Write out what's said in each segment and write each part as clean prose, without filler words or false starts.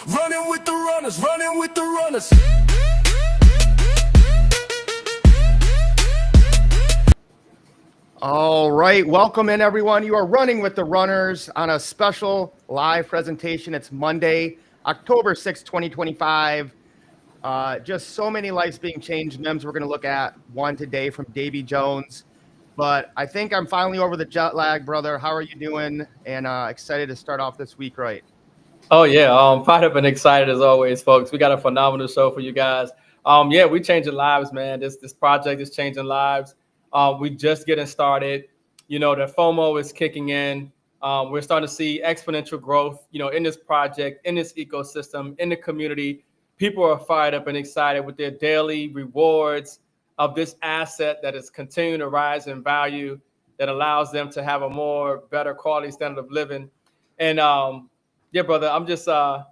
Running with the runners, running with the runners. All right, welcome in everyone. You are running with the runners on a special live presentation. It's Monday, October 6th, 2025. Just so many lives being changed. M.I.M.S, we're going to look at one today from Davy Jones. But I think I'm finally over the jet lag, brother. How are you doing? And excited to start off this week right. Oh yeah, fired up and excited as always, folks. We got a phenomenal show for you guys. Yeah, we changing lives, man. This project is changing lives. We just getting started. You know, the FOMO is kicking in. We're starting to see exponential growth. You know, in this project, in this ecosystem, in the community, people are fired up and excited with their daily rewards of this asset that is continuing to rise in value, that allows them to have a more better quality standard of living. And yeah, brother, I'm just I'm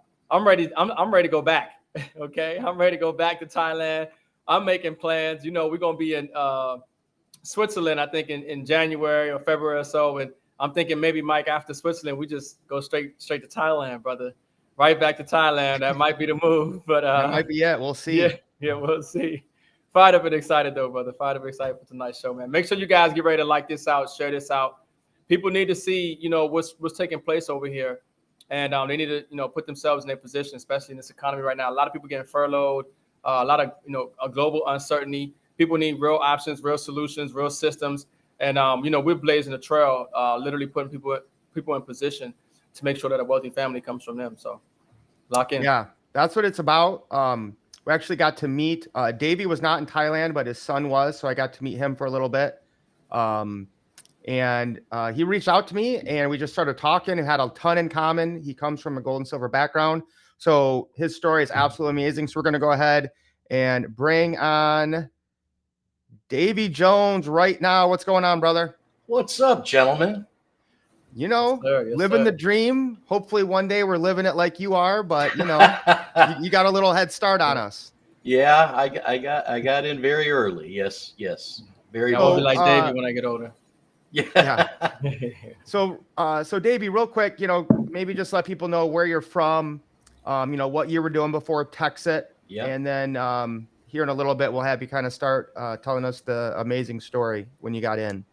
ready. I'm ready to go back. Okay, I'm ready to go back to Thailand. I'm making plans. You know, we're gonna be in Switzerland, I think in January or February or so, and I'm thinking maybe Mike after Switzerland, we just go straight to Thailand, brother. Right back to Thailand. That might be the move, but That might be it. We'll see. Yeah, we'll see. Fired up and excited though, brother. Fired up and excited for tonight's show, man. Make sure you guys get ready to like this out, share this out. People need to see, you know, what's taking place over here. And they need to, you know, put themselves in their position, especially in this economy right now. A lot of people getting furloughed, a lot of, you know, a global uncertainty. People need real options, real solutions, real systems. And, you know, we're blazing a trail, literally putting people in position to make sure that a wealthy family comes from them. So lock in. Yeah, that's what it's about. We actually got to meet, Davey was not in Thailand, but his son was. So I got to meet him for a little bit. And he reached out to me and we just started talking and had a ton in common. He comes from a gold and silver background. So his story is absolutely amazing. So we're going to go ahead and bring on Davy Jones right now. What's going on, brother? What's up, gentlemen? You know, Yes, living sir. the dream. Hopefully one day we're living it like you are, but you know, you got a little head start on us. Yeah, I got in very early. Yes. Very I will be bold. like Davey when I get older. Yeah. So Davey, real quick, you know, maybe just let people know where you're from, you know, what you were doing before Texit. Yeah. And then here in a little bit, we'll have you kind of start telling us the amazing story when you got in.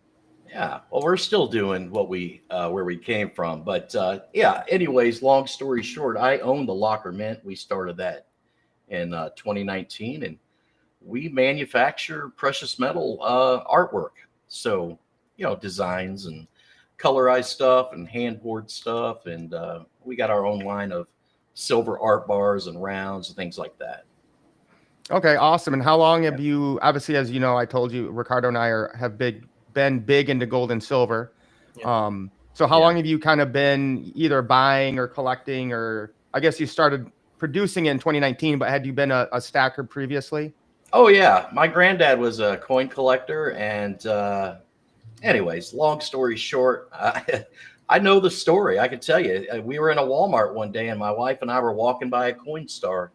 Yeah. Well, we're still doing what where we came from, but yeah. Anyways, long story short, I own the Locker Mint. We started that in 2019, and we manufacture precious metal artwork. So, you know, designs and colorized stuff and handboard stuff, and we got our own line of silver art bars and rounds and things like that. Okay, awesome. And how long have you? Obviously, as you know, I told you, Ricardo and I have been big into gold and silver. Yeah. So how long have you kind of been either buying or collecting, or I guess you started producing in 2019, but had you been a stacker previously? Oh yeah, my granddad was a coin collector, and anyways, long story short, I know the story. I can tell you. We were in a Walmart one day, and my wife and I were walking by a Coinstar,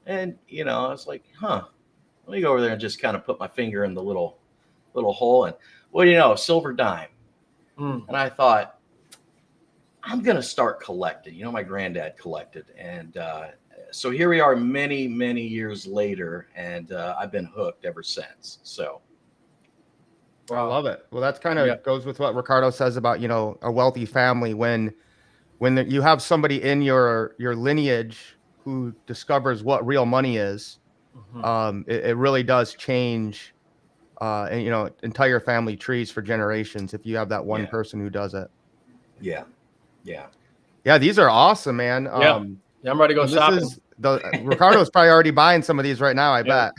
and you know, I was like, "Huh, let me go over there and just kind of put my finger in the little hole." And well, you know, silver dime. And I thought, I'm gonna start collecting. You know, my granddad collected, and so here we are, many years later, and I've been hooked ever since. So. I love it. Well, that's kind of goes with what Ricardo says about, you know, a wealthy family. When you have somebody in your lineage who discovers what real money is, it really does change, and you know, entire family trees for generations if you have that one person who does it. Yeah. These are awesome, man. I'm ready to go shopping. Ricardo's probably already buying some of these right now. I bet.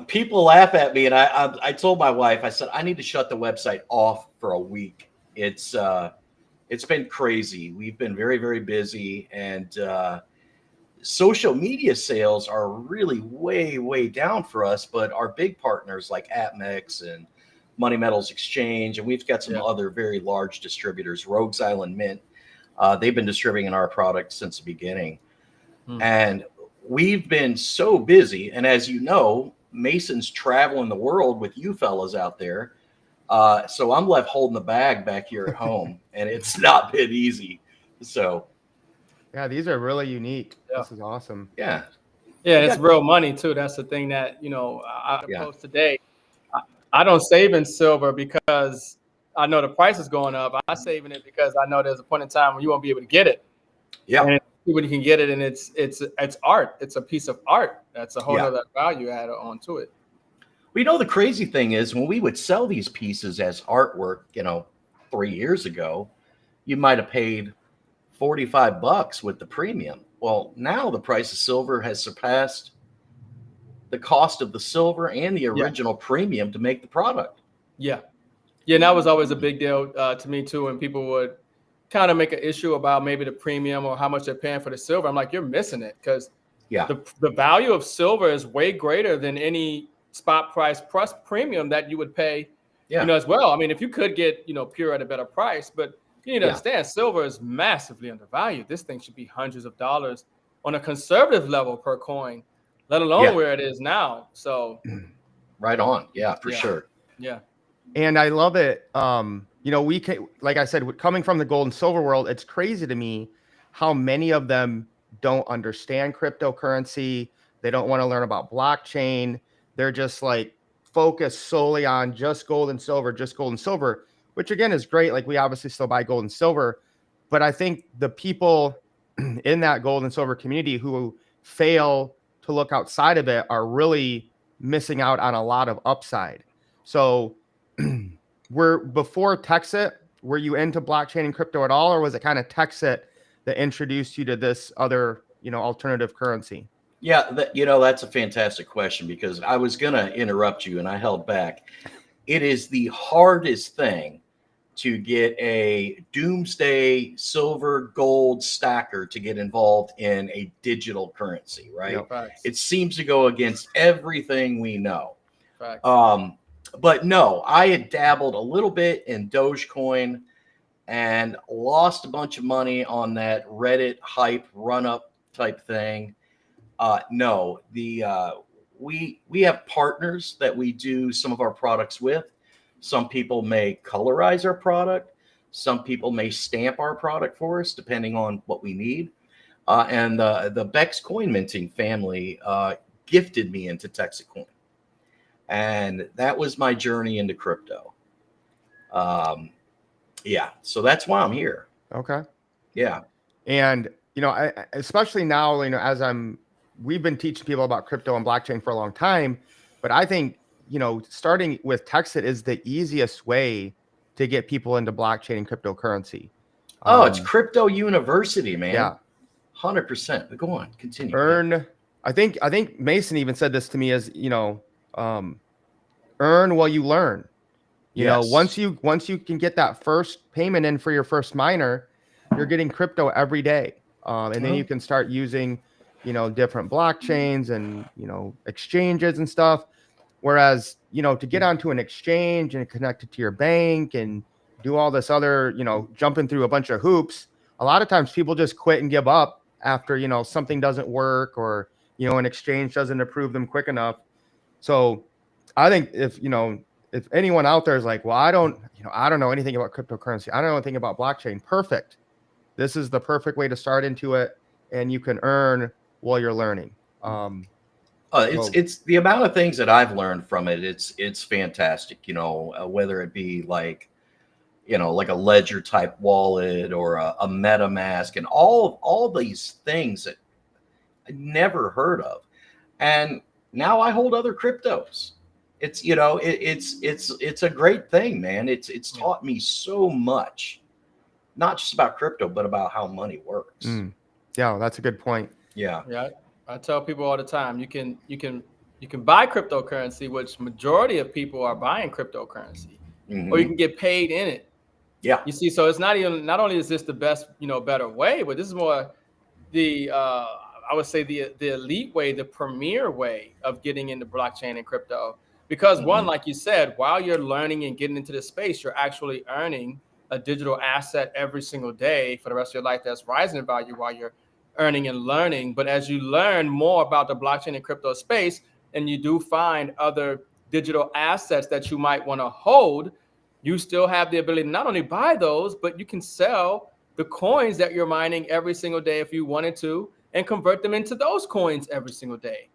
People laugh at me, and I told my wife, I said, I need to shut the website off for a week. It's been crazy. We've been very busy, and social media sales are really way down for us. But our big partners like M.I.M.S and Money Metals Exchange, and we've got some other very large distributors, Rogues Island Mint. They've been distributing our product since the beginning. And we've been so busy. And as you know, Mason's traveling the world with you fellas out there. So I'm left holding the bag back here at home, and it's not been easy. So Yeah, these are really unique. Yeah. This is awesome. Yeah. Yeah, We it's got- real money too. That's the thing that, I Yeah. post today. I don't save in silver because I know the price is going up. I save in it because I know there's a point in time when you won't be able to get it. Yeah. And when you can get it, and it's art. It's a piece of art. That's a whole Yeah. other value added onto it. We know the crazy thing is when we would sell these pieces as artwork, 3 years ago, you might have paid $45 with the premium. Well, now the price of silver has surpassed the cost of the silver and the Yeah. original premium to make the product. Yeah. Yeah, and that was always a big deal to me too. When people would kind of make an issue about maybe the premium or how much they're paying for the silver, I'm like, you're missing it, because Yeah. the value of silver is way greater than any spot price plus premium that you would pay, Yeah. as well. I mean, if you could get, pure at a better price, but you need to Yeah. understand silver is massively undervalued. This thing should be hundreds of dollars on a conservative level per coin, let alone Yeah. where it is now. So Right on. Yeah, for Yeah. sure. yeah. And I love it. We can, like I said, coming from the gold and silver world, it's crazy to me how many of them don't understand cryptocurrency. They don't want to learn about blockchain. They're just like focused solely on just gold and silver, which again is great. Like we obviously still buy gold and silver, but I think the people in that gold and silver community who fail to look outside of it are really missing out on a lot of upside. So before Texit, were you into blockchain and crypto at all, or was it kind of Texit that introduced you to this other, alternative currency? Yeah, that's a fantastic question because I was going to interrupt you and I held back. It is the hardest thing to get a doomsday silver gold stacker to get involved in a digital currency, right? Yep. Facts. It seems to go against everything we know. Facts. But no, I had dabbled a little bit in Dogecoin and lost a bunch of money on that Reddit hype run up type thing. No, we have partners that we do some of our products with. Some people may colorize our product. Some people may stamp our product for us, depending on what we need. And the Bex coin minting family gifted me into Texit Coin. And that was my journey into crypto. Yeah, so that's why I'm here. Okay. Yeah. And, I especially now, we've been teaching people about crypto and blockchain for a long time, but I think, starting with Texit is the easiest way to get people into blockchain and cryptocurrency. It's crypto university, man. Yeah. 100%. But go on, continue. Earn. I think Mason even said this to me as, earn while you learn. Yes. Once you can get that first payment in for your first miner, you're getting crypto every day. And then you can start using, different blockchains and, exchanges and stuff. Whereas, to get onto an exchange and connect it to your bank and do all this other, jumping through a bunch of hoops, a lot of times people just quit and give up after, something doesn't work or, an exchange doesn't approve them quick enough. So I think if anyone out there is like, well, I don't know anything about cryptocurrency, I don't know anything about blockchain, perfect. This is the perfect way to start into it, and you can earn while you're learning. It's the amount of things that I've learned from it. It's fantastic. Whether it be like a Ledger type wallet or a MetaMask and all these things that I never heard of, and now I hold other cryptos. It's it's a great thing, man. It's taught me so much, not just about crypto, but about how money works. Yeah, that's a good point. Yeah. Yeah, I tell people all the time, you can buy cryptocurrency, which majority of people are buying cryptocurrency, or you can get paid in it. Yeah. You see, so it's not only is this the best, better way, but this is more the I would say the elite way, the premier way of getting into blockchain and crypto. Because one, like you said, while you're learning and getting into this space, you're actually earning a digital asset every single day for the rest of your life that's rising in value while you're earning and learning. But as you learn more about the blockchain and crypto space, and you do find other digital assets that you might want to hold, you still have the ability to not only buy those, but you can sell the coins that you're mining every single day if you wanted to, and convert them into those coins every single day.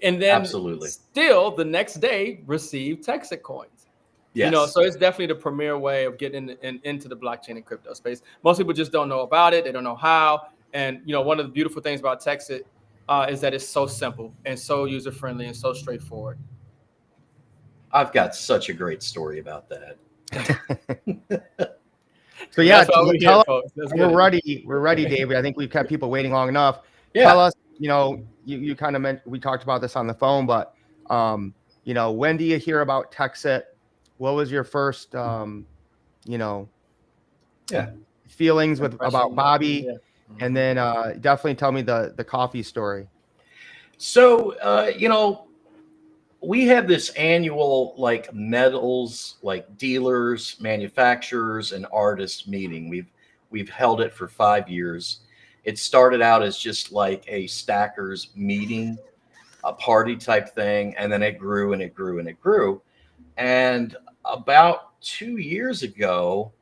And then Absolutely. still the next day receive Texit coins. Yes. So it's definitely the premier way of getting into the blockchain and crypto space. Most people just don't know about it. They don't know how. And, one of the beautiful things about Texit is that it's so simple and so user-friendly and so straightforward. I've got such a great story about that. So yeah, That's why we're here, folks. we're ready. We're ready, David. I think we've kept people waiting long enough. Yeah. Tell us, you kind of meant, we talked about this on the phone, but when do you hear about Texit? What was your first feelings about Bobby? Yeah. And then definitely tell me the coffee story. So we have this annual like metals, like dealers, manufacturers, and artists meeting. We've held it for 5 years. It started out as just like a stackers meeting, a party type thing, and then it grew and it grew and it grew. And about 2 years ago,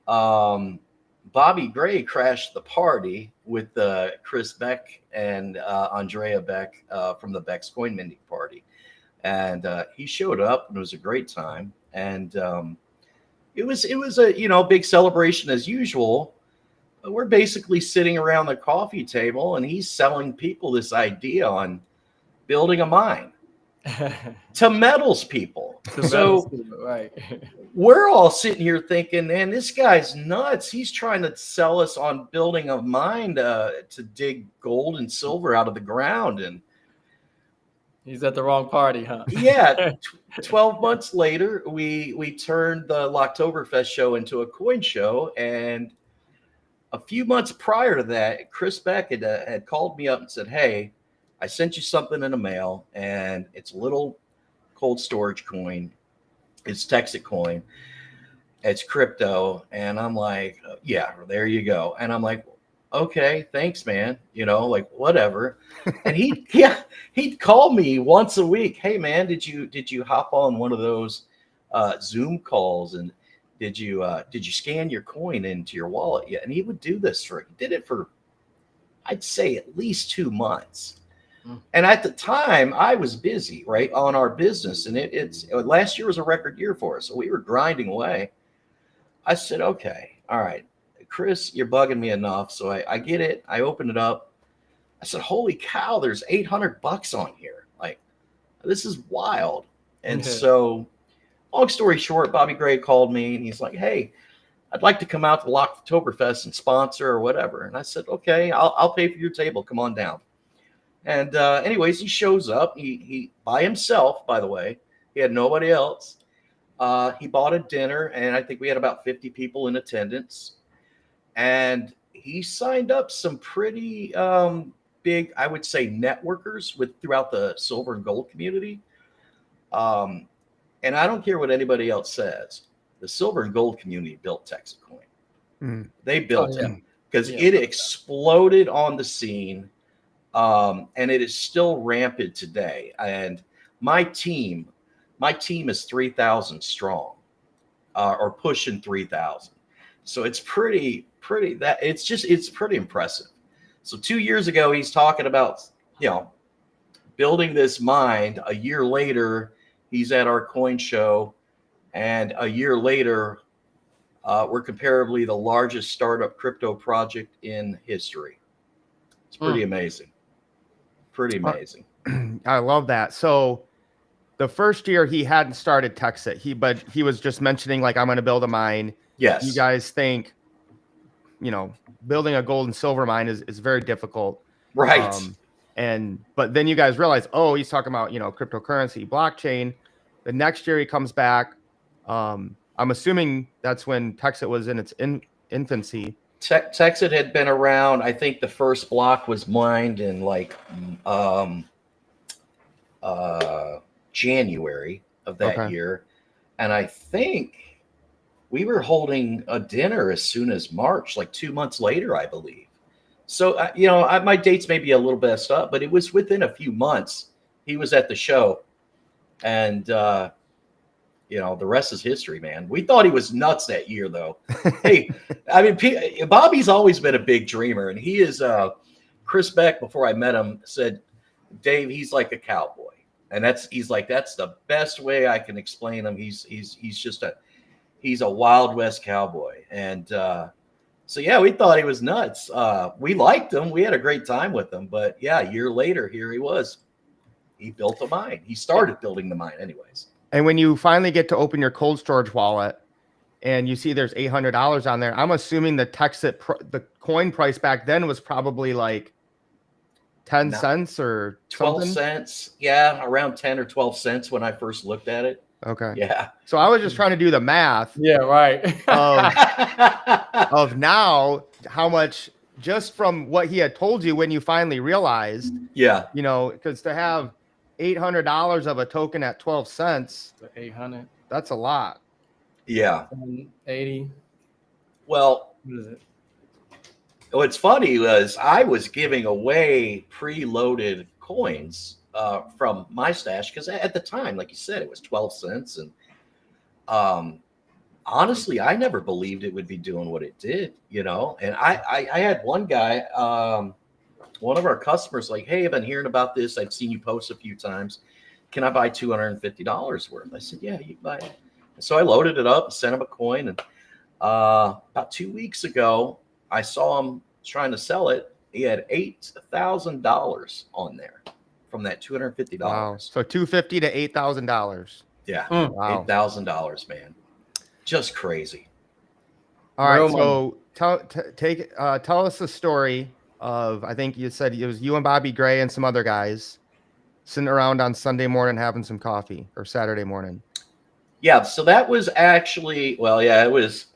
Bobby Gray crashed the party with Chris Beck and Andrea Beck from the Beck's Coin Minting Party. And he showed up, and it was a great time. And it was a big celebration as usual. We're basically sitting around the coffee table, and he's selling people this idea on building a mine to metals people. Right. We're all sitting here thinking, man, this guy's nuts. He's trying to sell us on building a mine to dig gold and silver out of the ground. And he's at the wrong party, huh? Yeah. 12 months later, we turned the Locktoberfest show into a coin show. And a few months prior to that, Chris Beck had called me up and said, hey, I sent you something in the mail, and it's a little cold storage coin. It's Texit coin. It's crypto. And I'm like, yeah, there you go. And I'm like, okay, thanks, man. Like whatever. And he'd call me once a week. Hey, man, did you hop on one of those Zoom calls, and did you scan your coin into your wallet yet? And he would do this he did it for, I'd say, at least 2 months. And at the time, I was busy, right, on our business, and it's last year was a record year for us, so we were grinding away. I said, okay, all right, Chris, you're bugging me enough. So I get it. I open it up. I said, holy cow, there's $800 on here. Like, this is wild. And so, long story short, Bobby Gray called me, and he's like, hey, I'd like to come out to Locktoberfest and sponsor or whatever. And I said, okay, I'll pay for your table. Come on down. And anyways, he shows up. He by himself, by the way. He had nobody else. He bought a dinner, and I think we had about 50 people in attendance. And he signed up some pretty big, I would say, networkers throughout the silver and gold community. And I don't care what anybody else says. The silver and gold community built Texit Coin. They built it because it exploded on the scene. And it is still rampant today. And my team is 3,000 strong, or pushing 3,000. So it's pretty it's pretty impressive. So 2 years ago, he's talking about, building this mine. A year later, he's at our coin show. And a year later, we're comparably the largest startup crypto project in history. It's pretty amazing. Pretty amazing. I love that. So the first year he hadn't started Texit, but he was just mentioning, like, I'm going to build a mine. Yes. You guys think, building a gold and silver mine is very difficult. Right. But then you guys realize, oh, he's talking about, cryptocurrency, blockchain. The next year he comes back. I'm assuming that's when Texit was in its infancy. Texit had been around. I think the first block was mined in like January of that year. And I think we were holding a dinner as soon as March, like 2 months later, I believe. So, my dates may be a little messed up, but it was within a few months. He was at the show. And you know, the rest is history, man. We thought he was nuts that year, though. Hey, I mean, Bobby's always been a big dreamer, and he is. Chris Beck, before I met him, said, "Dave, he's like a cowboy," and that's the best way I can explain him. He's just a Wild West cowboy, and so yeah, we thought he was nuts. We liked him. We had a great time with him, but yeah, a year later, here he was. He built a mine. He started building the mine, anyways. And when you finally get to open your cold storage wallet and you see there's $800 on there, I'm assuming the the coin price back then was probably like 10 cents or 12 something? cents. Yeah, around 10 or 12 cents when I first looked at it. Okay. Yeah. So I was just trying to do the math. Yeah, right. Of now, how much, just from what he had told you when you finally realized, yeah, you know, because to have $800 of a token at 12 cents, 800. that's a lot. yeah. 80. Well, What is it? what's funny was I was giving away preloaded coins from my stash because at the time, like you said, it was 12 cents. And honestly, I never believed it would be doing what it did, you know. And I had one guy, one of our customers, like, "Hey, I've been hearing about this. I've seen you post a few times. Can I buy $250 worth?" I said, "Yeah, you can buy it." And so I loaded it up and sent him a coin. And about 2 weeks ago, I saw him trying to sell it. He had $8,000 on there from that $250. Wow. So $250 to $8,000. Yeah, Wow. $8,000, man. Just crazy. All right. Real So tell us the story of, I think you said it was you and Bobby Gray and some other guys sitting around on Sunday morning having some coffee, or Saturday morning. Yeah, so that was actually, well, yeah, it was,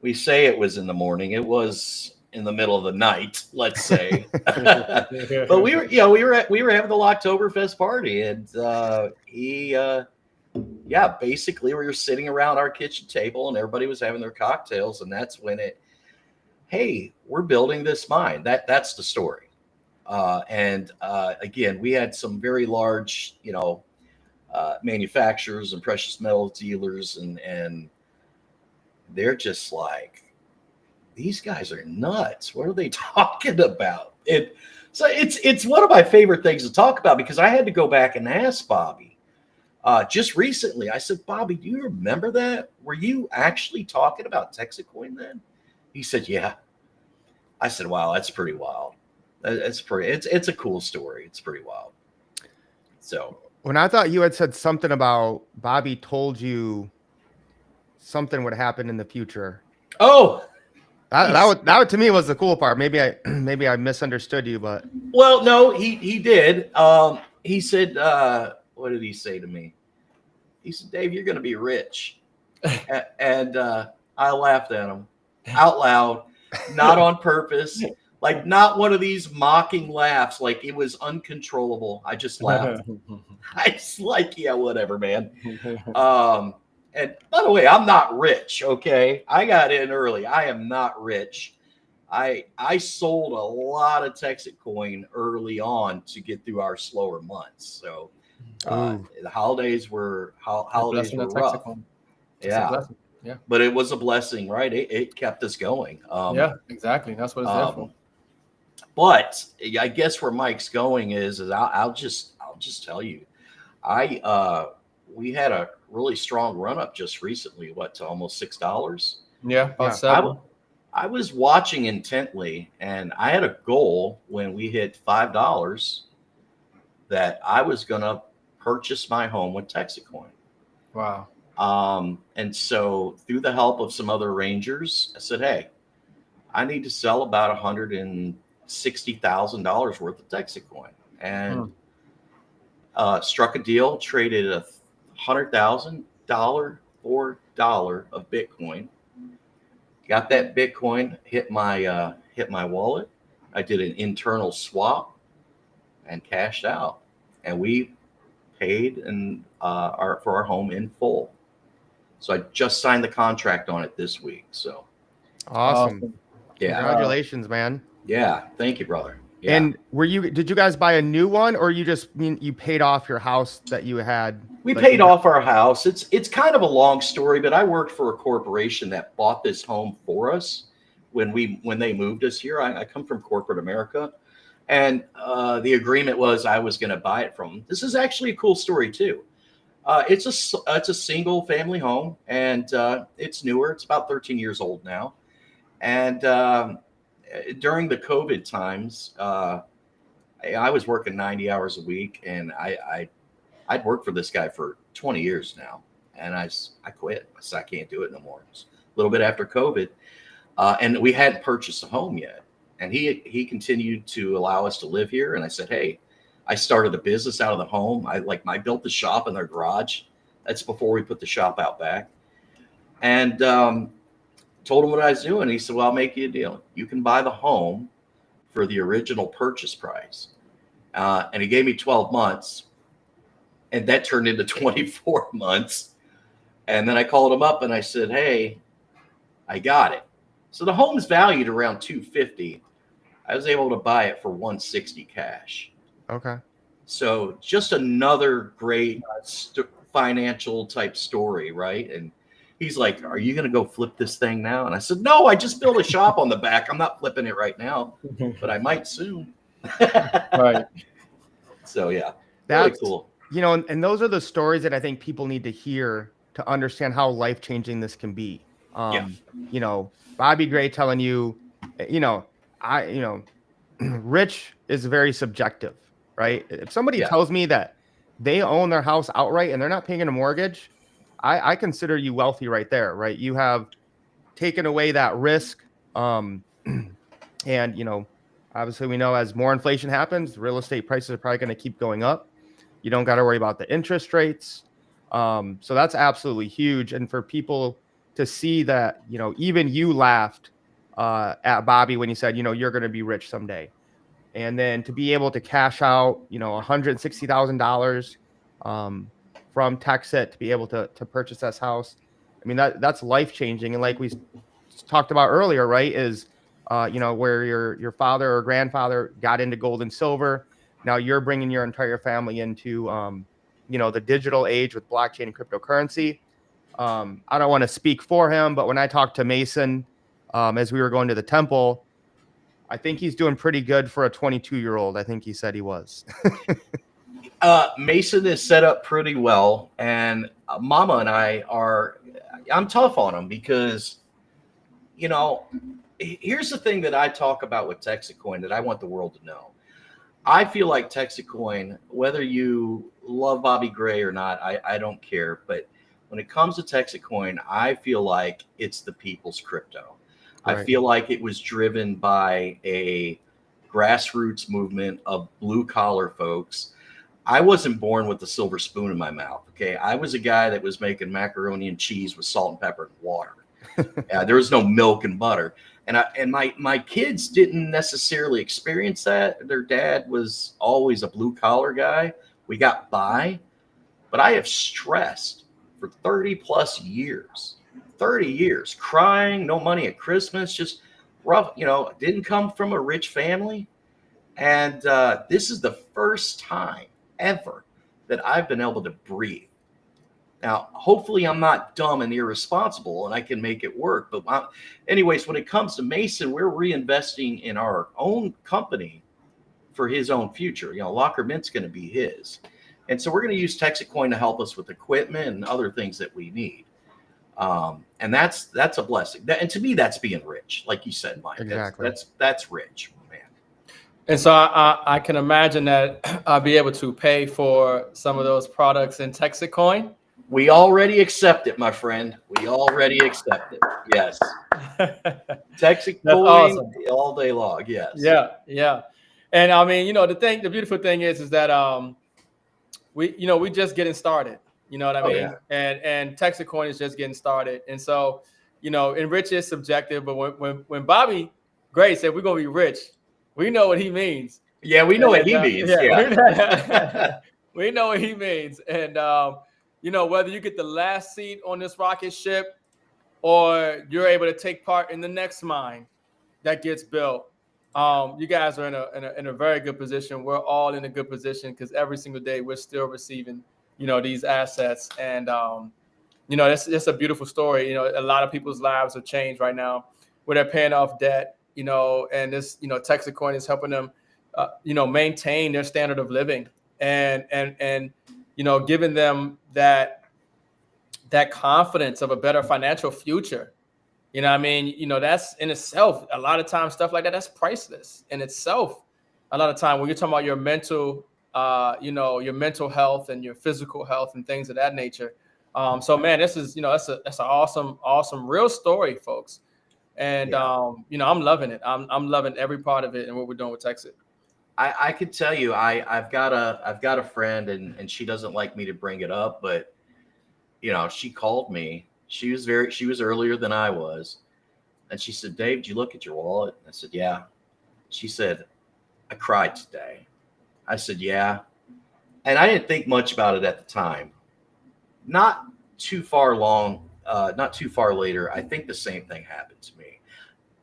we say it was in the morning. It was in the middle of the night, let's say. But we were having the Locktoberfest party, and basically we were sitting around our kitchen table and everybody was having their cocktails, and that's when hey, we're building this mine. That's the story. And again, we had some very large, manufacturers and precious metal dealers, and they're just like, these guys are nuts. What are they talking about? So it's one of my favorite things to talk about, because I had to go back and ask Bobby just recently. I said, "Bobby, do you remember that? Were you actually talking about Texit Coin then?" He said, "Yeah." I said, "Wow, that's pretty wild. It's a cool story. It's pretty wild." So When I thought you had said something about Bobby told you something would happen in the future. oh, That to me was the cool part. Maybe I misunderstood you, but well, no, he did. He said, what did he say to me? He said, "Dave, you're going to be rich." And I laughed at him out loud, not on purpose, like not one of these mocking laughs, like it was uncontrollable. I just laughed. I just like, yeah, whatever, man. And by the way, I'm not rich, okay? I got in early. I am not rich. I sold a lot of Texit coin early on to get through our slower months. So the holidays were rough. Yeah. Yeah. But it was a blessing, right? It kept us going. Yeah, exactly. That's what it's there for. But I guess where Mike's going is I'll just tell you, we had a really strong run up just recently, to almost $6. Yeah, about $7. I was watching intently, and I had a goal when we hit $5 that I was going to purchase my home with Texit Coin. Wow. And so through the help of some other Rangers, I said, "Hey, I need to sell about $160,000 worth of Texit coin," and struck a deal, traded $100,000 for $1 of Bitcoin. Got that Bitcoin, hit my wallet. I did an internal swap and cashed out, and we paid for our home in full. So I just signed the contract on it this week. So awesome. Yeah. Congratulations, man. Yeah. Thank you, brother. Yeah. And did you guys buy a new one, or you paid off your house that you had? We like, paid off our house. It's kind of a long story, but I worked for a corporation that bought this home for us when they moved us here. I come from corporate America, and the agreement was I was going to buy it from them. This is actually a cool story too. It's a single family home, and it's newer. It's about 13 years old now. And during the COVID times, I was working 90 hours a week, and I'd worked for this guy for 20 years now, and I quit. I said I can't do it no more. It was a little bit after COVID, and we hadn't purchased a home yet, and he continued to allow us to live here. And I said, hey, I started a business out of the home. I built the shop in their garage. That's before we put the shop out back, and told him what I was doing. He said, well, I'll make you a deal. You can buy the home for the original purchase price, and he gave me 12 months. And that turned into 24 months. And then I called him up and I said, hey, I got it. So the home's valued around 250. I was able to buy it for 160 cash. Okay. So just another great financial type story, right? And he's like, are you going to go flip this thing now? And I said, no, I just built a shop on the back. I'm not flipping it right now, but I might soon. Right. So yeah, That's really cool. And those are the stories that I think people need to hear to understand how life-changing this can be. Bobby Gray telling you, rich is very subjective, right? If somebody tells me that they own their house outright and they're not paying a mortgage, I consider you wealthy right there, right? You have taken away that risk. And, obviously we know as more inflation happens, real estate prices are probably going to keep going up. You don't got to worry about the interest rates. So that's absolutely huge. And for people to see that, even you laughed at Bobby when he said, you're going to be rich someday. And then to be able to cash out, $160,000 from Texit to be able to purchase this house. I mean, that's life-changing. And like we talked about earlier, right, is, where your father or grandfather got into gold and silver. Now you're bringing your entire family into, the digital age with blockchain and cryptocurrency. I don't want to speak for him, but when I talked to Mason, as we were going to the temple, I think he's doing pretty good for a 22-year-old. I think he said he was. Mason is set up pretty well, and Mama and I'm tough on him because, here's the thing that I talk about with Texit Coin that I want the world to know. I feel like Texit Coin, whether you love Bobby Gray or not, I don't care. But when it comes to Texit Coin, I feel like it's the people's crypto. Right. I feel like it was driven by a grassroots movement of blue collar folks. I wasn't born with the silver spoon in my mouth. Okay. I was a guy that was making macaroni and cheese with salt and pepper and water. There was no milk and butter. And my kids didn't necessarily experience that. Their dad was always a blue collar guy. We got by, but I have stressed for 30 plus years, 30 years, crying, no money at Christmas, just rough, didn't come from a rich family. And this is the first time ever that I've been able to breathe. Now, hopefully I'm not dumb and irresponsible and I can make it work. But anyways, when it comes to Mason, we're reinvesting in our own company for his own future. Locker Mint's going to be his. And so we're going to use Texit Coin to help us with equipment and other things that we need. And that's a blessing. And to me, that's being rich. Like you said, Mike, exactly. That's rich, man. And so I can imagine that I'll be able to pay for some of those products in Texit Coin. We already accept it, my friend. We already accept it. Yes. Texit Coin awesome. All day long. Yes. Yeah. And I mean, the beautiful thing is that we just getting started. You know what I mean? Yeah. And Texit Coin is just getting started. And so, enrich is subjective, but when Bobby Gray said we're gonna be rich, we know what he means. Yeah, we know what he means. Yeah. We know what he means. And whether you get the last seat on this rocket ship or you're able to take part in the next mine that gets built, You guys are in a very good position. We're all in a good position because every single day we're still receiving, these assets. And that's a beautiful story. A lot of people's lives have changed right now where they're paying off debt, and this, Texas Coin is helping them, maintain their standard of living and giving them that confidence of a better financial future. I mean, that's in itself, a lot of times stuff like that, that's priceless in itself. A lot of time when you're talking about your mental, your mental health and your physical health and things of that nature. So man, this is, that's an awesome, real story, folks. And, I'm loving it. I'm loving every part of it and what we're doing with Texit. I could tell you, I've got a friend, and she doesn't like me to bring it up, but she called me. She was earlier than I was. And she said, "Dave, did you look at your wallet?" I said, "Yeah." She said, "I cried today." I said, "Yeah." And I didn't think much about it at the time. Not too far later, I think the same thing happened to me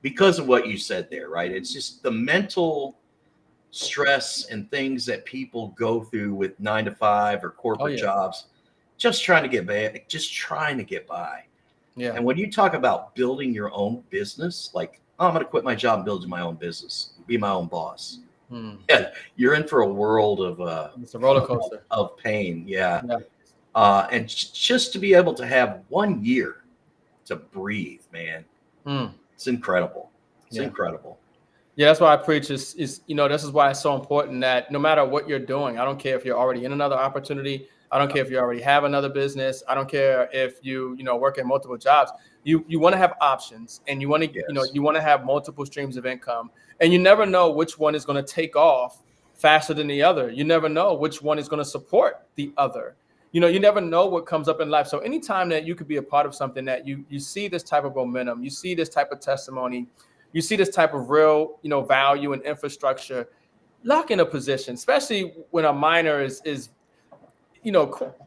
because of what you said there, right? It's just the mental stress and things that people go through with 9 to 5 or corporate jobs, just trying to get by. Yeah. And when you talk about building your own business, like, oh, I'm going to quit my job and build my own business, be my own boss. Yeah, you're in for a world of it's a roller coaster of pain. Yeah. And just to be able to have 1 year to breathe, man, it's incredible. It's incredible. Yeah, that's why I preach is, this is why it's so important that no matter what you're doing, I don't care if you're already in another opportunity. I don't care if you already have another business. I don't care if you work in multiple jobs. You want to have options, and you want to, you want to have multiple streams of income, and you never know which one is going to take off faster than the other. You never know which one is going to support the other. You never know what comes up in life. So anytime that you could be a part of something that you see this type of momentum, you see this type of testimony, you see this type of real, value and infrastructure, lock in a position, especially when a miner is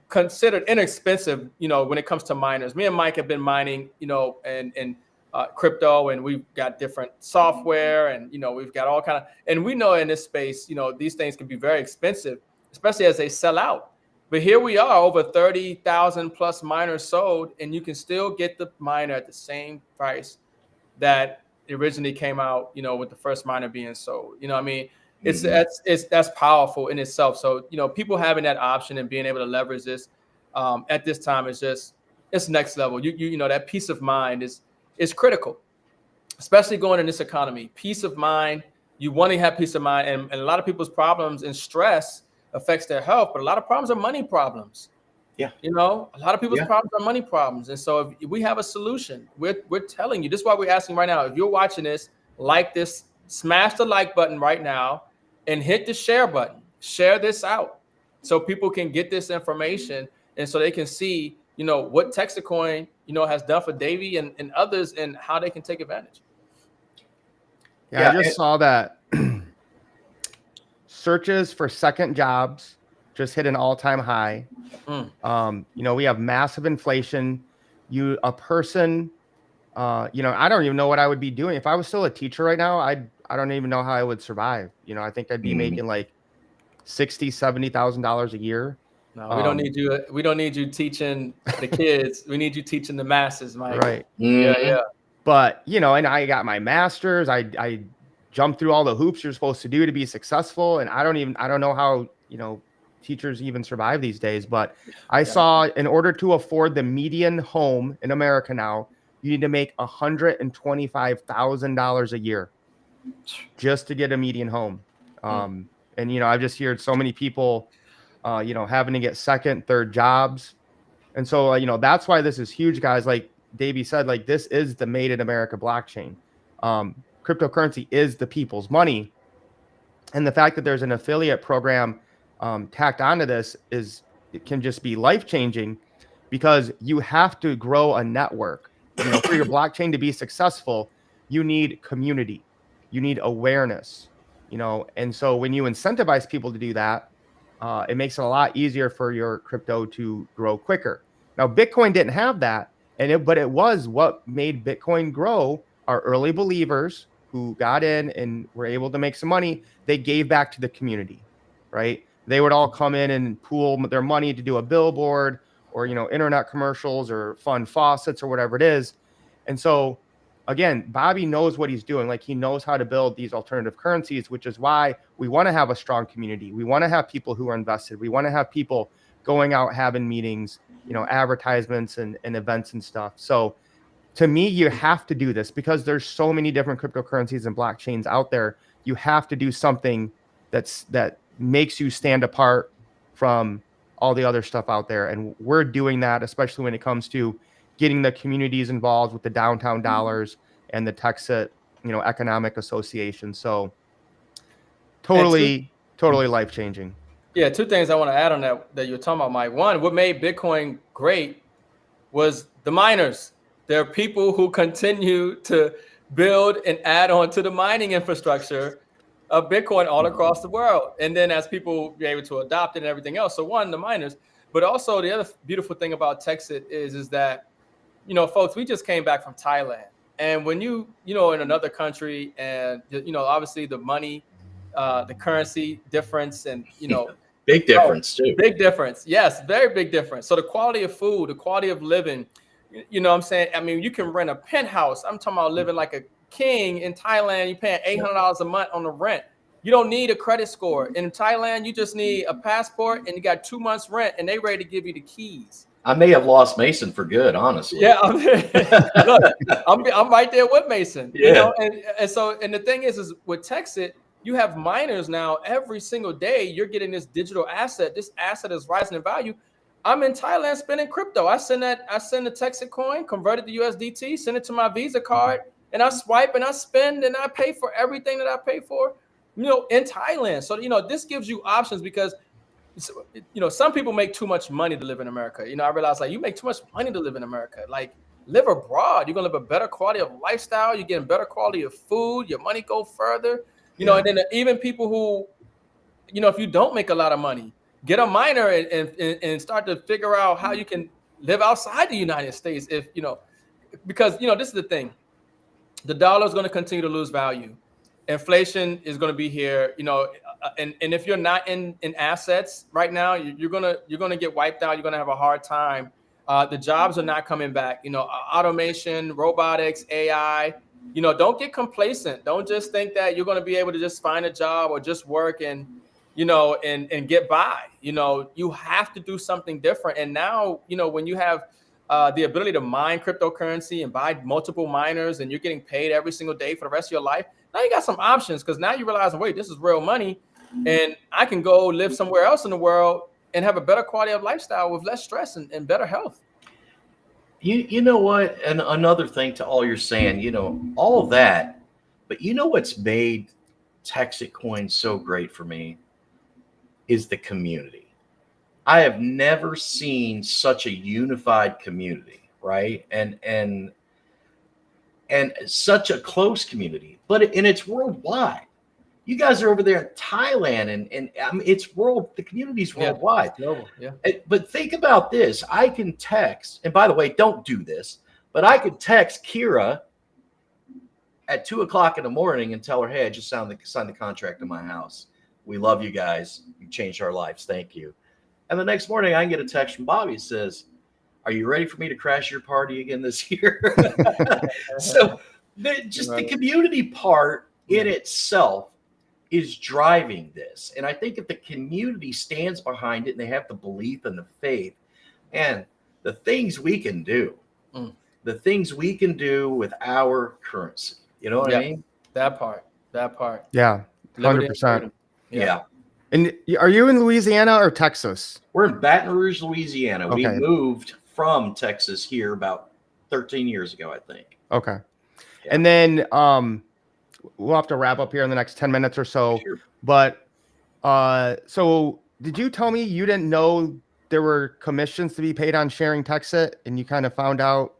considered inexpensive, when it comes to miners. Me and Mike have been mining, and crypto, and we've got different software, and, we've got all kind of, and we know in this space, these things can be very expensive, especially as they sell out. But here we are, over 30,000 plus miners sold, and you can still get the miner at the same price that originally came out, with the first miner being sold. I mean, that's powerful in itself. So, people having that option and being able to leverage this at this time is it's next level. That peace of mind is critical, especially going in this economy. Peace of mind. You want to have peace of mind, and a lot of people's problems and stress affects their health, but a lot of problems are money problems. Yeah. A lot of people's problems are money problems. And so if we have a solution, we're telling you, this is why we're asking right now. If you're watching this, like this, smash the like button right now and hit the share button. Share this out so people can get this information, and so they can see, what Texit Coin, has done for Davey and others, and how they can take advantage. Yeah, I just saw that searches for second jobs just hit an all-time high. We have massive inflation. A person, I don't even know what I would be doing if I was still a teacher right now. I don't even know how I would survive. I think I'd be making like $60,000-$70,000 a year. No, we don't need you. We don't need you teaching the kids. We need you teaching the masses, Mike. Right. Yeah. But and I got my master's. I jumped through all the hoops you're supposed to do to be successful, and I don't know how teachers even survive these days. But I saw, in order to afford the median home in America now, you need to make $125,000 a year just to get a median home. And I've just heard so many people having to get second, third jobs. And so that's why this is huge, guys. Like Davey said, like, this is the made in America blockchain. Cryptocurrency is the people's money. And the fact that there's an affiliate program tacked onto this it can just be life-changing, because you have to grow a network. For your blockchain to be successful, you need community, you need awareness, and so when you incentivize people to do that, it makes it a lot easier for your crypto to grow quicker. Now, Bitcoin didn't have that, but it was what made Bitcoin grow. Our early believers who got in and were able to make some money, they gave back to the community, right? They would all come in and pool their money to do a billboard or, internet commercials or fund faucets or whatever it is. And so again, Bobby knows what he's doing. Like, he knows how to build these alternative currencies, which is why we want to have a strong community. We want to have people who are invested. We want to have people going out, having meetings, advertisements and events and stuff. So to me, you have to do this because there's so many different cryptocurrencies and blockchains out there. You have to do something that makes you stand apart from all the other stuff out there. And we're doing that, especially when it comes to getting the communities involved with the downtown dollars and the Texit, Economic Association. So totally life changing. Yeah, two things I want to add on that you're talking about, Mike. One, what made Bitcoin great was the miners. There are people who continue to build and add on to the mining infrastructure of Bitcoin all across the world. And then as people be able to adopt it and everything else. So one, the miners, but also the other beautiful thing about Texit is that, folks, we just came back from Thailand. And when in another country and, obviously the money, the currency difference and, big difference too. Big difference. Yes, very big difference. So the quality of food, the quality of living, what I'm saying? I mean, you can rent a penthouse. I'm talking about living like a king in Thailand. You're paying $800 a month on the rent. You don't need a credit score. In Thailand, you just need a passport and you got 2 months rent and they ready to give you the keys. I may have lost Mason for good, honestly. Yeah, look, I'm right there with Mason. Yeah. And the thing is with Texit, you have miners now. Every single day, you're getting this digital asset. This asset is rising in value. I'm in Thailand spending crypto. I send the Texit coin, convert it to USDT, send it to my Visa card, and I swipe and I spend and I pay for everything that I pay for, in Thailand. So, this gives you options because, some people make too much money to live in America. I realize you make too much money to live in America. Live abroad. You're going to live a better quality of lifestyle. You're getting better quality of food. Your money go further. And then even people who, if you don't make a lot of money, get a miner and start to figure out how you can live outside the United States. Because this is the thing, the dollar is going to continue to lose value. Inflation is going to be here, and if you're not in assets right now, you're gonna get wiped out. You're gonna have a hard time. The jobs are not coming back. Automation, robotics, AI. Don't get complacent. Don't just think that you're going to be able to just find a job or just work and get by. You have to do something different. And now, when you have the ability to mine cryptocurrency and buy multiple miners and you're getting paid every single day for the rest of your life, now you got some options because now you realize, wait, this is real money and I can go live somewhere else in the world and have a better quality of lifestyle with less stress and better health. You know what? And another thing to all you're saying, all of that, but what's made Texit Coin so great for me is the community. I have never seen such a unified community, right? And such a close community, and it's worldwide. You guys are over there in Thailand, and I mean, the community's worldwide. Yeah. But think about this. I can text, and by the way, don't do this, but I could text Kira at 2:00 in the morning and tell her, hey, I just signed the contract in my house. We love you guys. You changed our lives. Thank you. And the next morning I can get a text from Bobby that says, are you ready for me to crash your party again this year? So the community part in itself is driving this. And I think if the community stands behind it and they have the belief and the faith and the things we can do, with our currency, you know what I mean? That part. Yeah. 100%. Yeah. And are you in Louisiana or Texas? We're in Baton Rouge, Louisiana. Okay. We moved from Texas here about 13 years ago, I think. Okay. Yeah. And then we'll have to wrap up here in the next 10 minutes or so. Sure. But so did you tell me you didn't know there were commissions to be paid on sharing Texit and you kind of found out,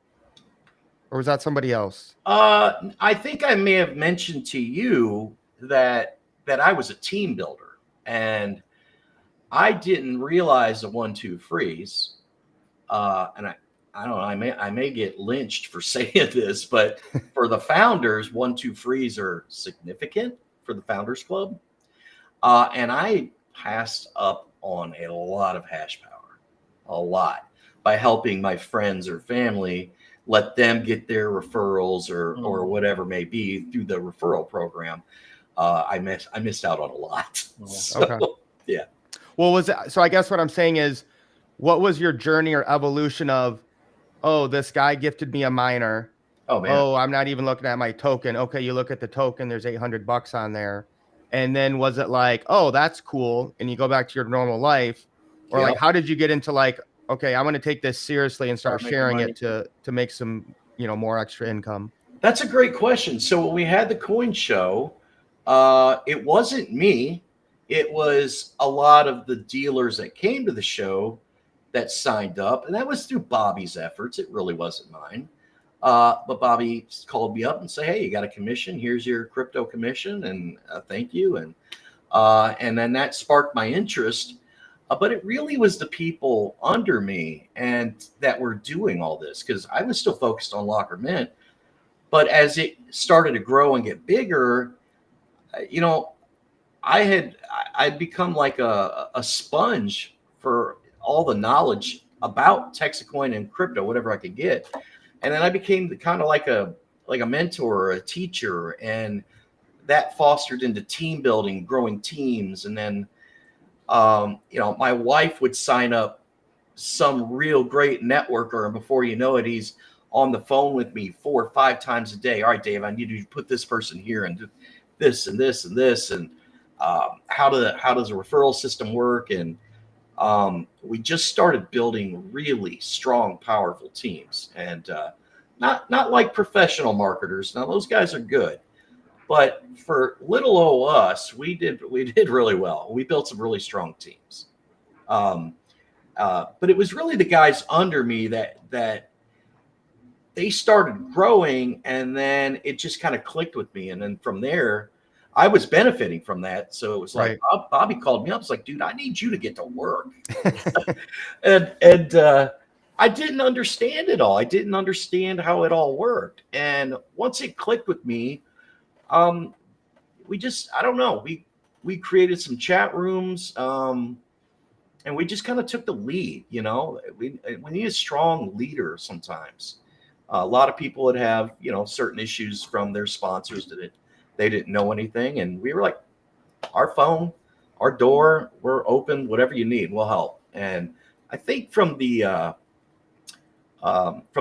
or was that somebody else? I think I may have mentioned to you that I was a team builder and I didn't realize the 1-2 freeze. And I don't know, I may get lynched for saying this, but for the founders, 1-2 frees are significant for the Founders Club. And I passed up on a lot of hash power, a lot, by helping my friends or family, let them get their referrals or whatever may be through the referral program. I missed out on a lot. So, Okay. yeah. Well, so I guess what I'm saying is, what was your journey or evolution of, oh, this guy gifted me a miner. Oh man. Oh, I'm not even looking at my token. Okay, you look at the token, there's $800 on there. And then was it like, oh, that's cool, and you go back to your normal life? Or like, Yep. how did you get into like, okay, I'm going to take this seriously and start Making sharing money. it to make some, more extra income? That's a great question. So when we had the coin show, it wasn't me. It was a lot of the dealers that came to the show that signed up, and that was through Bobby's efforts. It really wasn't mine. But Bobby called me up and said, "Hey, you got a commission? Here's your crypto commission, and thank you." And then that sparked my interest. But it really was the people under me and that were doing all this, because I was still focused on Locker Mint. But as it started to grow and get bigger, I'd become like a sponge for all the knowledge about Texit Coin and crypto, whatever I could get. And then I became kind of like a mentor or a teacher, and that fostered into team building, growing teams. And then my wife would sign up some real great networker, and before you know it, he's on the phone with me 4 or 5 times a day. All right, Dave, I need you to put this person here and do this and this and this, and how does a referral system work? And we just started building really strong, powerful teams, and not like professional marketers. Now those guys are good, but for little old us, we did really well. We built some really strong teams. But it was really the guys under me that they started growing, and then it just kind of clicked with me. And then from there, I was benefiting from that. So it was like, Right. Bobby called me up. It's like, dude, I need you to get to work. and I didn't understand it all. I didn't understand how it all worked. And once it clicked with me, we just, I don't know, we created some chat rooms, and we just kind of took the lead. We need a strong leader sometimes. A lot of people would have, certain issues from their sponsors that they didn't know anything. And we were like, our phone, our door, we're open, whatever you need, we'll help. And I think from the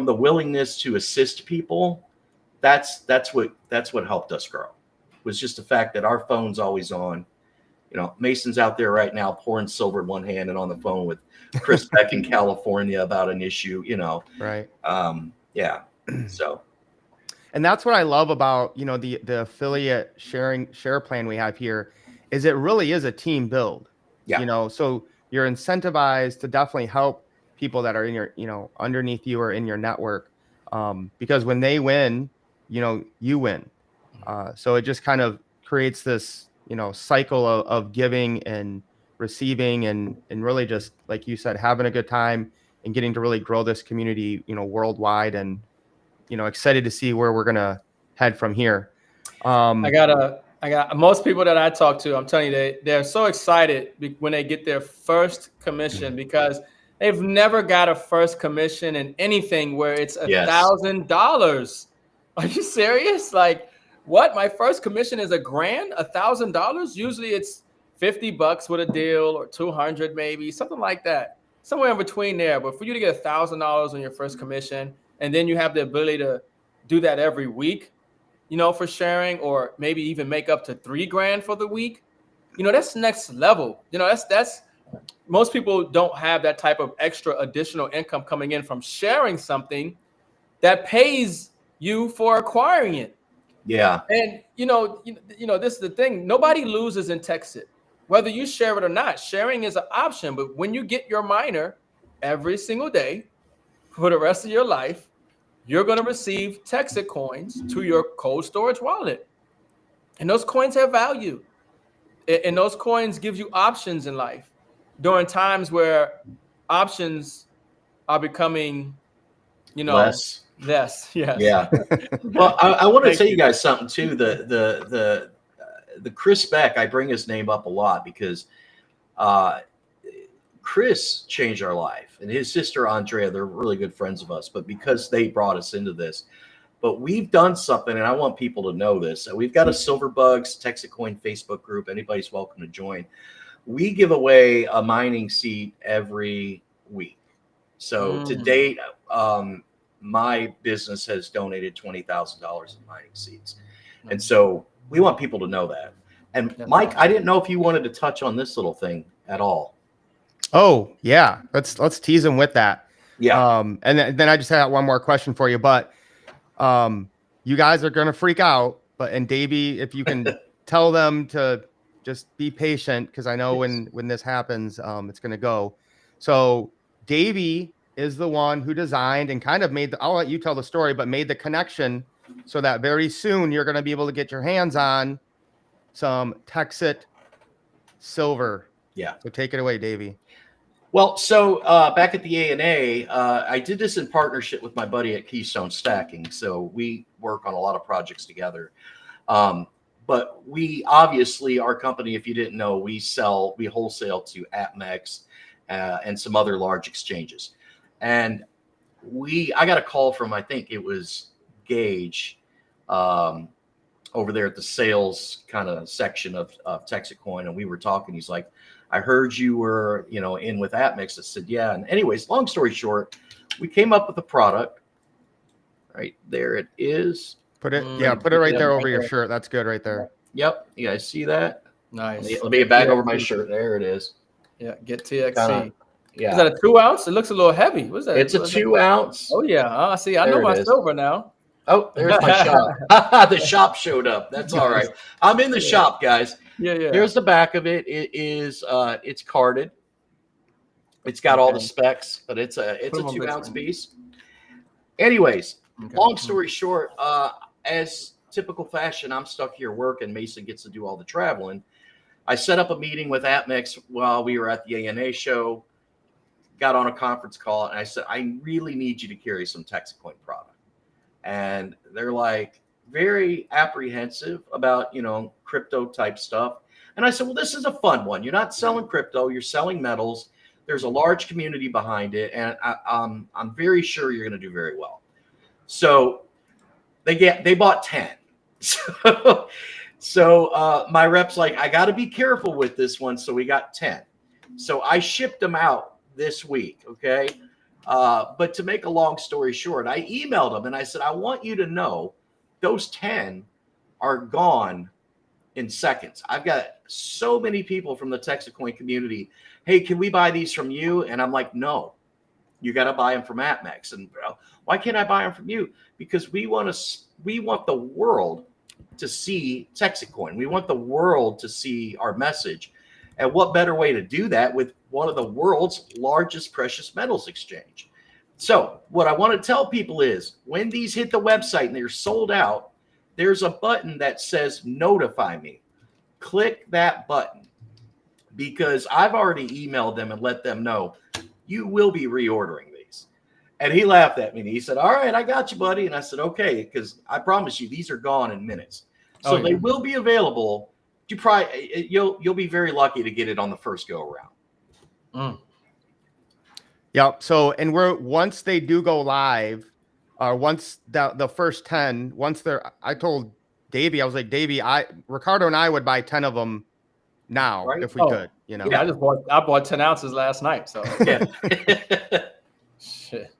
willingness to assist people, that's what helped us grow, was just the fact that our phone's always on. Mason's out there right now pouring silver in one hand and on the phone with Chris Beck in California about an issue, Right. Yeah. So. And that's what I love about, the affiliate share plan we have here, is it really is a team build. Yeah. So you're incentivized to definitely help people that are in your, underneath you or in your network. Because when they win, you win. So it just kind of creates this, cycle of giving and receiving, and really just, like you said, having a good time and getting to really grow this community, worldwide, and, excited to see where we're going to head from here. I got most people that I talk to, I'm telling you, they're so excited when they get their first commission, because they've never got a first commission in anything where it's $1,000. Are you serious? Like, what? My first commission is $1,000, $1,000? Usually it's $50 with a deal, or 200 maybe, something like that, somewhere in between there. But for you to get $1,000 on your first commission, and then you have the ability to do that every week, for sharing, or maybe even make up to $3,000 for the week, that's next level. That's most people don't have that type of extra additional income coming in from sharing something that pays you for acquiring it. Yeah. And this is the thing. Nobody loses in Texit, whether you share it or not. Sharing is an option, but when you get your miner every single day for the rest of your life, you're going to receive Texit coins to your cold storage wallet. And those coins have value. And those coins give you options in life during times where options are becoming you know, Les. yes. Yeah. Well, I want to Thank tell you you. guys something too. The Chris Beck, I bring his name up a lot because uh, Chris changed our life, and his sister Andrea, they're really good friends of us, but because they brought us into this. But we've done something, and I want people to know this. We've got a Silverbugs Texit Coin Facebook group. Anybody's welcome to join. We give away a mining seat every week. So to date, my business has donated $20,000 in mining seats. And so we want people to know that. And That's Mike, awesome. I didn't know if you wanted to touch on this little thing at all. Oh yeah, let's tease him with that. Yeah. And then I just had one more question for you, but you guys are gonna freak out, and Davey, if you can tell them to just be patient, because I know Yes. when this happens, it's gonna go. So Davey is the one who designed and kind of made I'll let you tell the story, but made the connection so that very soon you're gonna be able to get your hands on some Texit silver. Yeah. So take it away, Davey. Well, so back at the ANA, I did this in partnership with my buddy at Keystone Stacking. So we work on a lot of projects together. But we obviously, our company, if you didn't know, we wholesale to M.I.M.S and some other large exchanges. And I got a call from, I think it was Gage, over there at the sales kind of section of Texit Coin, and we were talking. He's like, I heard you were, in with M.I.M.S. I said, yeah. And anyways, long story short, we came up with a product. Right there it is. Put it right there over your shirt. That's good right there. Yep. You guys see that? Nice. Let me get back over my shirt. There it is. Yeah, get TXC. Kinda, yeah. Is that a 2 ounce? It looks a little heavy. What's that? It's a 2 ounce. Oh yeah. See, I know my silver now. Oh, there's my shop. The shop showed up. That's all right. I'm in the shop, guys. Yeah. Here's the back of it. It is it's carded. It's got all the specs, but it's a 2 ounce piece. Anyways, long story short, as typical fashion, I'm stuck here working. Mason gets to do all the traveling. I set up a meeting with M.I.M.S while we were at the ANA show, got on a conference call, and I said, I really need you to carry some Texit Coin product. And they're like very apprehensive about, crypto type stuff. And I said, well, this is a fun one. You're not selling crypto, you're selling metals. There's a large community behind it. And I'm very sure you're going to do very well. So they bought 10. So my rep's like, I got to be careful with this one. So we got 10. So I shipped them out this week. Okay. But to make a long story short, I emailed them and I said, I want you to know those 10 are gone in seconds. I've got so many people from the Texit Coin community. Hey, can we buy these from you? And I'm like, no, you got to buy them from M.I.M.S. And why can't I buy them from you? Because we want the world to see Texit Coin. We want the world to see our message. And what better way to do that with one of the world's largest precious metals exchange? So what I want to tell people is when these hit the website and they're sold out, there's a button that says notify me. Click that button because I've already emailed them and let them know you will be reordering these. And he laughed at me and he said, all right, I got you, buddy. And I said, okay, because I promise you these are gone in minutes. So they will be available. You'll be very lucky to get it on the first go around. Yep. So, and once they do go live, once the first 10, I told Davey, I was like, Davey, Ricardo and I would buy 10 of them now if we could, Yeah, I bought 10 ounces last night. So yeah. Shit.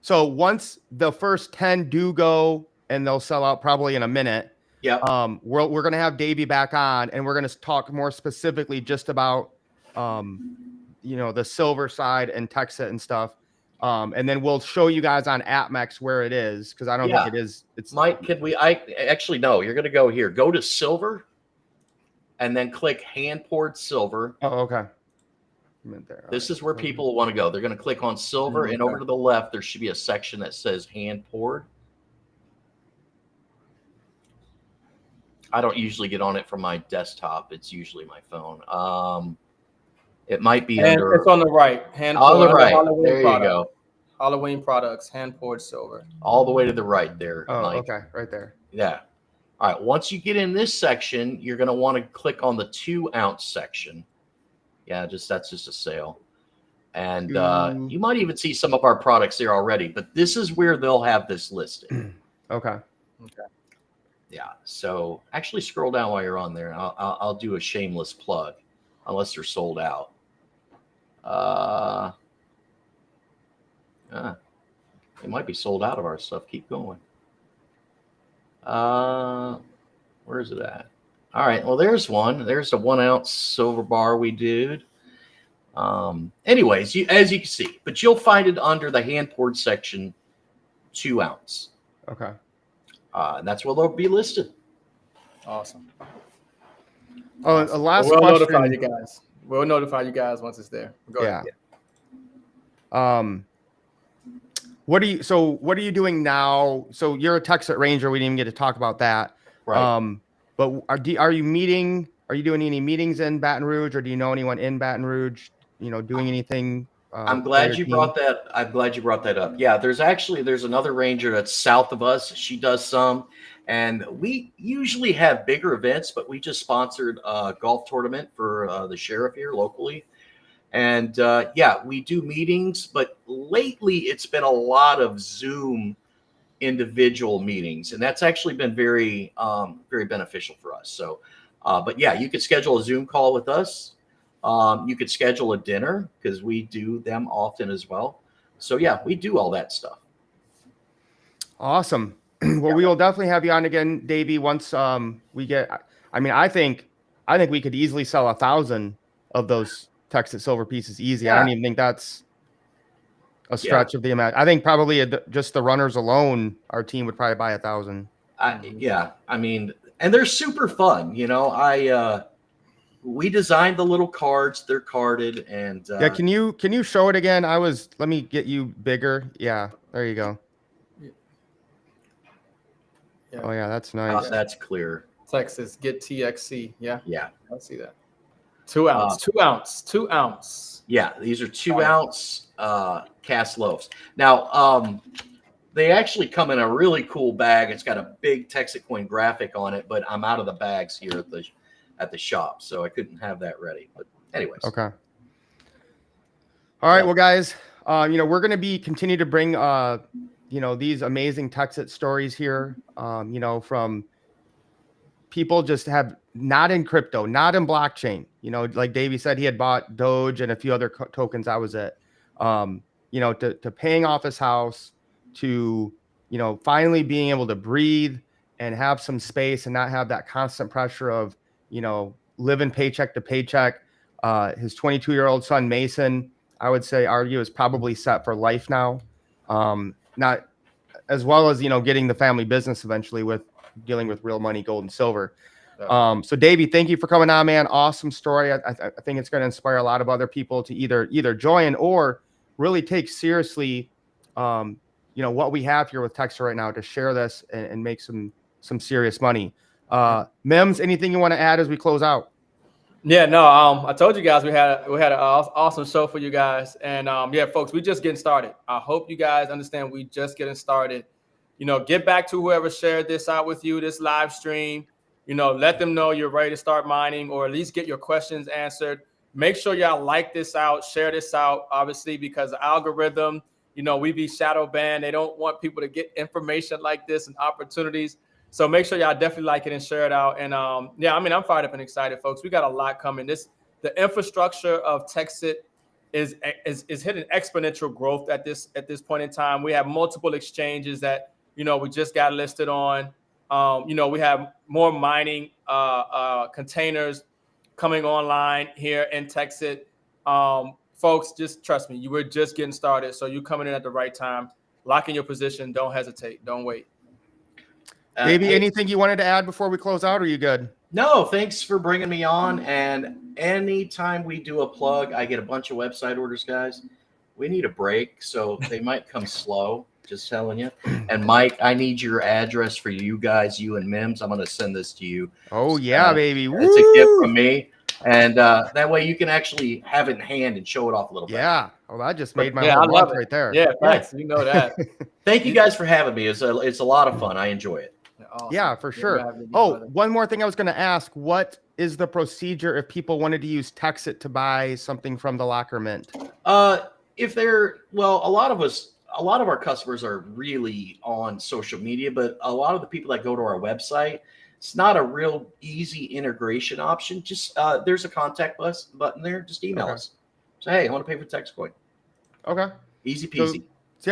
So once the first 10 do go, and they'll sell out probably in a minute. Yeah. We're gonna have Davey back on, and we're gonna talk more specifically just about the silver side and Texit and stuff. And then we'll show you guys on M.I.M.S where it is, because I don't think it is. It's Mike, no, you're gonna go here. Go to silver and then click hand poured silver. Oh, okay. There. This is where people want to go. They're going to click on silver, and over to the left, there should be a section that says hand poured. I don't usually get on it from my desktop. It's usually my phone. It might be under. It's on the right. On the right. There you go. Halloween products, hand poured silver. all the way to the right there, Oh, Mike. okay, right there. Yeah. All right. Once you get in this section, you're going to want to click on the 2-ounce section. Yeah, that's just a sale. And you might even see some of our products there already, but this is where they'll have this listed. Okay. Yeah. So actually scroll down while you're on there. I'll do a shameless plug unless they're sold out. It might be sold out of our stuff. Keep going. Where is it at? All right. Well, there's one. There's a 1-ounce silver bar we did. Anyways, as you can see, but you'll find it under the hand poured section, 2-ounce. Okay. And that's where they'll be listed. Awesome. Oh, a last we'll question. notify you guys. We'll notify you guys once it's there. Go ahead. What are you doing now? So you're a Texit Ranger. We didn't even get to talk about that. Right. But are you meeting? Are you doing any meetings in Baton Rouge, or do you know anyone in Baton Rouge? Doing anything? I'm glad you brought that. I'm glad you brought that up. Yeah, there's another ranger that's south of us. She does some, and we usually have bigger events, but we just sponsored a golf tournament for the sheriff here locally. And yeah, we do meetings, but lately it's been a lot of Zoom individual meetings, and that's actually been very, very beneficial for us. So, but yeah, you could schedule a Zoom call with us. You could schedule a dinner because we do them often as well. So yeah, we do all that stuff. Awesome. Well, we will definitely have you on again, Davey. Once we get, I mean, I think we could easily sell 1,000 of those Texit silver pieces easy. Yeah. I don't even think that's a stretch of the amount. I think probably just the runners alone, our team would probably buy 1,000. Yeah, I mean, and they're super fun. We designed the little cards. They're carded, and yeah. Can you show it again? Let me get you bigger. Yeah, there you go. Yeah. Oh yeah, that's nice. That's clear. Texas, get TXC. Yeah. Yeah. I see that. 2 ounce. Yeah, these are 2-ounce cast loaves. Now, they actually come in a really cool bag. It's got a big Texit coin graphic on it, but I'm out of the bags here at the shop, so I couldn't have that ready. But anyways. Okay. All right, well, guys, we're going to continue to bring these amazing Texit stories here. From people just have not in crypto, not in blockchain. Like Davey said, he had bought Doge and a few other tokens. That was it. To paying off his house, to finally being able to breathe and have some space and not have that constant pressure of living paycheck to paycheck. His 22-year-old son Mason, I would argue, is probably set for life now. Not as well as getting the family business eventually with dealing with real money, gold and silver. So Davey, thank you for coming on, man. Awesome story. I think it's going to inspire a lot of other people to either join or really take seriously what we have here with Texit right now, to share this and make some serious money. M.I.M.S, anything you want to add as we close out? Yeah, no, I told you guys we had an awesome show for you guys. And yeah, folks, we're just getting started. I hope you guys understand we just getting started. Get back to whoever shared this out with you, this live stream. Let them know you're ready to start mining, or at least get your questions answered. Make sure y'all like this out, share this out, obviously, because the algorithm, we be shadow banned. They don't want people to get information like this and opportunities. So make sure y'all definitely like it and share it out. And yeah, I mean, I'm fired up and excited, folks. We got a lot coming. The infrastructure of Texit is hitting exponential growth at this point in time. We have multiple exchanges that we just got listed on. We have more mining containers coming online here in Texit. Folks, just trust me, we're just getting started. So you're coming in at the right time. Lock in your position. Don't hesitate. Don't wait. Maybe anything you wanted to add before we close out? Or are you good? No, thanks for bringing me on. And anytime we do a plug, I get a bunch of website orders, guys. We need a break, so they might come slow. Just telling you. And Mike, I need your address for you guys, you and M.I.M.S. I'm going to send this to you. Oh yeah, baby. It's a gift from me. And that way you can actually have it in hand and show it off a little bit. Yeah. Well, that just made my Yeah, I whole love month it. right there. Yeah, thanks. You know that. Thank you guys for having me. It's a lot of fun. I enjoy it. Awesome. Yeah, for Good to sure. have you, Oh, brother. one more thing I was going to ask. What is the procedure if people wanted to use Texit to buy something from the Locker Mint? If they're, well, a lot of our customers are really on social media, but a lot of the people that go to our website, it's not a real easy integration option. Just there's a contact us button there. Just email us. Say, hey, I want to pay for TextCoin. Okay. Easy peasy.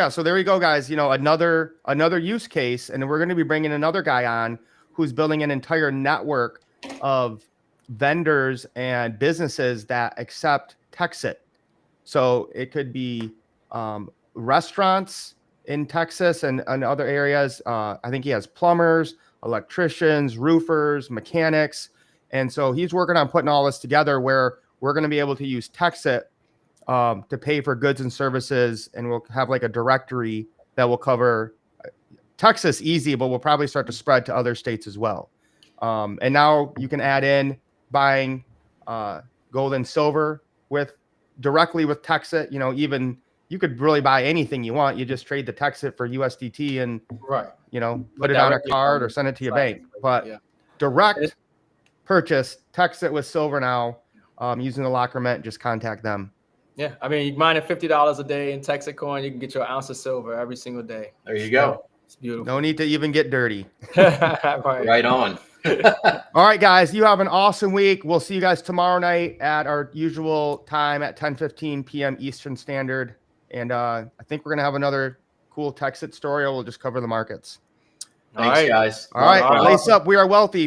So there you go, guys. You know, another use case, and we're going to be bringing another guy on who's building an entire network of vendors and businesses that accept Texit. So it could be restaurants in Texas and other areas. I think he has plumbers, electricians, roofers, mechanics. And so he's working on putting all this together where we're going to be able to use Texit to pay for goods and services. And we'll have like a directory that will cover Texas easy, but we'll probably start to spread to other states as well. And now you can add in buying gold and silver directly with Texit. You know, even you could really buy anything you want. You just trade the Texit for USDT and, Right. you know, But put it on a directly card from or send it to your site. bank. But Yeah. direct purchase, Texit with silver now, using the Locker Mint, just contact them. Yeah, I mean, you mine at $50 a day in Texit coin, you can get your ounce of silver every single day. There you go. It's beautiful. No need to even get dirty. Right on. All right, guys, you have an awesome week. We'll see you guys tomorrow night at our usual time at 10:15 p.m. Eastern Standard. And I think we're going to have another cool Texit story, or we'll just cover the markets. Thanks, guys. All right, lace up. We are wealthy.